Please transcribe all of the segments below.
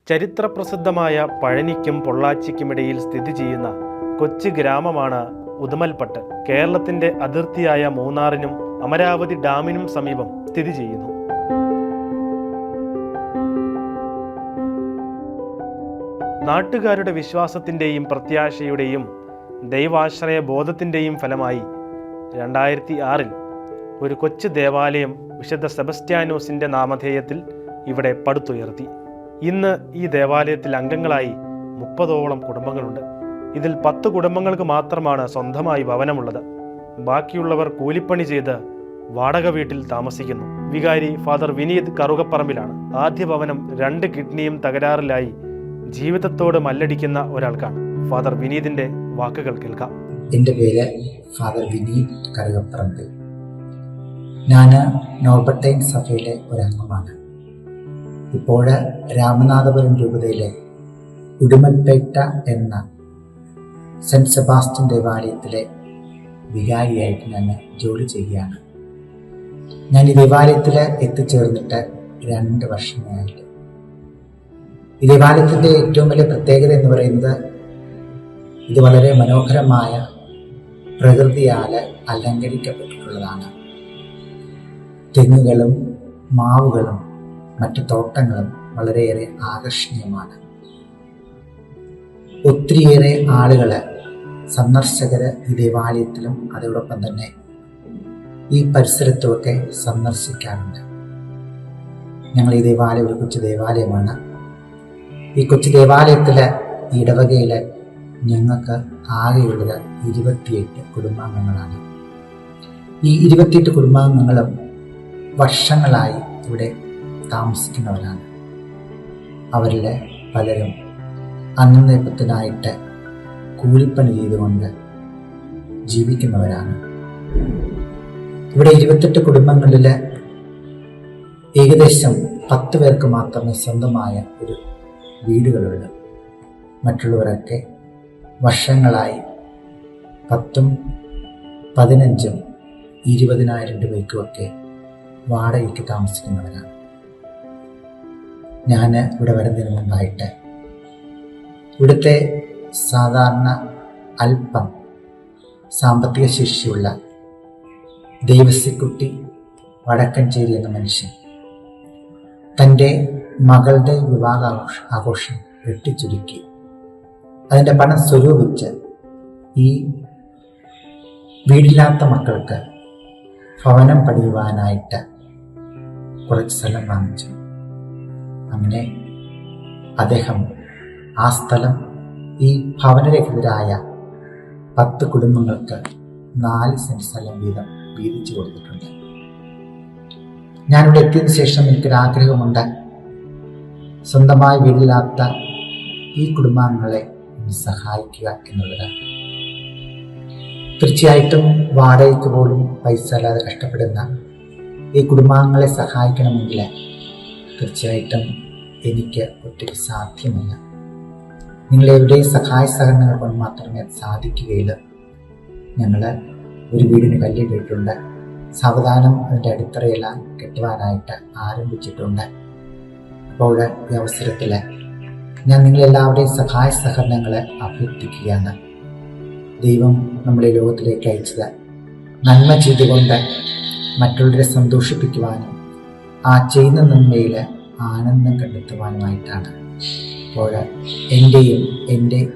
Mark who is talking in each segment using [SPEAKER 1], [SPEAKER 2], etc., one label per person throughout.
[SPEAKER 1] ചരിത്രപ്രസിദ്ധമായ പഴനിക്കും പൊള്ളാച്ചിക്കുമിടയിൽ സ്ഥിതി ചെയ്യുന്ന കൊച്ചു ഗ്രാമമാണ് ഉദുമൽപട്ട്. കേരളത്തിന്റെ അതിർത്തിയായ മൂന്നാറിനും അമരാവതി ഡാമിനും സമീപം സ്ഥിതി ചെയ്യുന്നു. നാട്ടുകാരുടെ വിശ്വാസത്തിൻ്റെയും പ്രത്യാശയുടെയും ദൈവാശ്രയ ബോധത്തിൻ്റെയും ഫലമായി 2006 ഒരു കൊച്ചു ദേവാലയം വിശുദ്ധ സെബസ്റ്റ്യാനോസിൻ്റെ നാമധേയത്തിൽ ഇവിടെ പടുത്തുയർത്തി. ഇന്ന് ഈ ദേവാലയത്തിൽ അംഗങ്ങളായി 30ഓളം കുടുംബങ്ങളുണ്ട്. ഇതിൽ 10 കുടുംബങ്ങൾക്ക് മാത്രമാണ് സ്വന്തമായി ഭവനമുള്ളത്. ബാക്കിയുള്ളവർ കൂലിപ്പണി ചെയ്ത് വാടക വീട്ടിൽ താമസിക്കുന്നു. വികാരി ഫാദർ വിനീത് കറുകപ്പറമ്പിലാണ്. ആദ്യ ഭവനം 2 കിഡ്നിയും തകരാറിലായി ജീവിതത്തോട് മല്ലടിക്കുന്ന ഒരാൾക്കാണ്. ഫാദർ വിനീതിന്റെ വാക്കുകൾ കേൾക്കാം.
[SPEAKER 2] എൻ്റെ പേര് ഫാദർ വിനീത് കറുകപ്പറമ്പിൽ. ഞാൻ നോർബർട്ടൈൻ സഭയിലെ ഒരംഗമാണ്. ഇപ്പോൾ രാമനാഥപുരം രൂപതയിലെ ഉടുമൽപേട്ട എന്ന സെൻറ്റ് സെബാസ്റ്റ്യൻ ദേവാലയത്തിലെ വികാരിയായിട്ട് ഞാൻ ജോലി ചെയ്യുകയാണ്. ഞാൻ ഈ ദേവാലയത്തിൽ എത്തിച്ചേർന്നിട്ട് 2 വർഷമായിട്ട്. ഈ ദേവാലയത്തിൻ്റെ ഏറ്റവും വലിയ പ്രത്യേകത എന്ന് പറയുന്നത് ഇത് വളരെ മനോഹരമായ പ്രകൃതിയാൽ അലങ്കരിക്കപ്പെട്ടിട്ടുള്ളതാണ്. തെങ്ങുകളും മാവുകളും മറ്റു തോട്ടങ്ങളും വളരെയേറെ ആകർഷണീയമാണ്. ഒത്തിരിയേറെ ആളുകൾ, സന്ദർശകർ ഈ ദേവാലയത്തിലും അതോടൊപ്പം തന്നെ ഈ പരിസരത്തുമൊക്കെ സന്ദർശിക്കാറുണ്ട്. ഞങ്ങൾ ഈ ദേവാലയം ഒരു കൊച്ചു ദേവാലയമാണ്. ഈ കൊച്ചു ദേവാലയത്തിൽ ഈ ഇടവകയിൽ ഞങ്ങൾക്ക് ആകെയുള്ളത് 28 കുടുംബാംഗങ്ങളാണ്. ഈ 28 കുടുംബാംഗങ്ങളും വർഷങ്ങളായി ഇവിടെ താമസിക്കുന്നവരാണ്. അവരിൽ പലരും അന്നേപ്പത്തിനായിട്ട് കൂലിപ്പണി ചെയ്തുകൊണ്ട് ജീവിക്കുന്നവരാണ്. ഇവിടെ 28 കുടുംബങ്ങളിൽ ഏകദേശം 10 പേർക്ക് മാത്രമേ സ്വന്തമായ ഒരു വീടുകളുള്ളൂ. മറ്റുള്ളവരൊക്കെ വർഷങ്ങളായി 10ഉം 15ഉം 20,000 രൂപയ്ക്കുമൊക്കെ വാടകയ്ക്ക് താമസിക്കുന്നവരാണ്. ഞാൻ ഇവിടെ വരുന്നതിന് മുമ്പായിട്ട് ഇവിടുത്തെ സാധാരണ അല്പം സാമ്പത്തിക ശേഷിയുള്ള ദേവസ്യക്കുട്ടി വടക്കഞ്ചേരി എന്ന മനുഷ്യൻ തൻ്റെ മകളുടെ വിവാഹ ആഘോഷം വെട്ടിച്ചുരുക്കി അതിൻ്റെ പണം സ്വരൂപിച്ച് ഈ വീടില്ലാത്ത മക്കൾക്ക് ഭവനം പണിയുവാനായിട്ട് കുറച്ച് സ്ഥലം വാങ്ങിച്ചു. അങ്ങനെ അദ്ദേഹം ആ സ്ഥലം ഈ ഭവനരഹിതരായ 10 കുടുംബങ്ങൾക്ക് 4 സെന്റ് സ്ഥലം വീതം വീതിച്ചു കൊടുത്തിട്ടുണ്ട്. ഞാനിവിടെ എത്തിയതിനു ശേഷം എനിക്കൊരാഗ്രഹമുണ്ട്, സ്വന്തമായി വീടില്ലാത്ത ഈ കുടുംബാംഗങ്ങളെ സഹായിക്കുക എന്നുള്ളത്. തീർച്ചയായിട്ടും വാടകയ്ക്ക് പോലും പൈസ അല്ലാതെ കഷ്ടപ്പെടുന്ന ഈ കുടുംബാംഗങ്ങളെ സഹായിക്കണമെങ്കിൽ തീർച്ചയായിട്ടും എനിക്ക് ഒറ്റയ്ക്ക് സാധ്യമല്ല. നിങ്ങളെവിടെയും സഹായ സഹകരണങ്ങൾ കൊണ്ട് മാത്രമേ അത് സാധിക്കുകയുള്ളൂ. ഞങ്ങൾ ഒരു വീടിന് കല്ലിട്ടിട്ടുണ്ട്. സാവധാനം അതിൻ്റെ അടിത്തറയെല്ലാം കെട്ടുവാനായിട്ട് ആരംഭിച്ചിട്ടുണ്ട്. അപ്പോൾ ഈ അവസരത്തിൽ ഞാൻ നിങ്ങളെല്ലാവരുടെയും സഹായ സഹകരണങ്ങൾ അഭ്യർത്ഥിക്കുകയാണ്. ദൈവം നമ്മളെ ലോകത്തിലേക്ക് അയച്ചത് നന്മ ചെയ്തുകൊണ്ട് മറ്റുള്ളവരെ സന്തോഷിപ്പിക്കുവാനും ആ ചെയ്യുന്ന നന്മയിൽ ആനന്ദം കണ്ടെത്തുവാനുമായിട്ടാണ്. അപ്പോൾ എൻ്റെ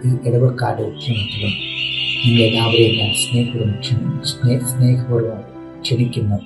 [SPEAKER 2] ഈ ഇടവക്കാട് ക്ഷണത്തിലും നിങ്ങളെല്ലാവരെയും ഞാൻ സ്നേഹപൂർവ്വം ക്ഷണിക്കുന്നു.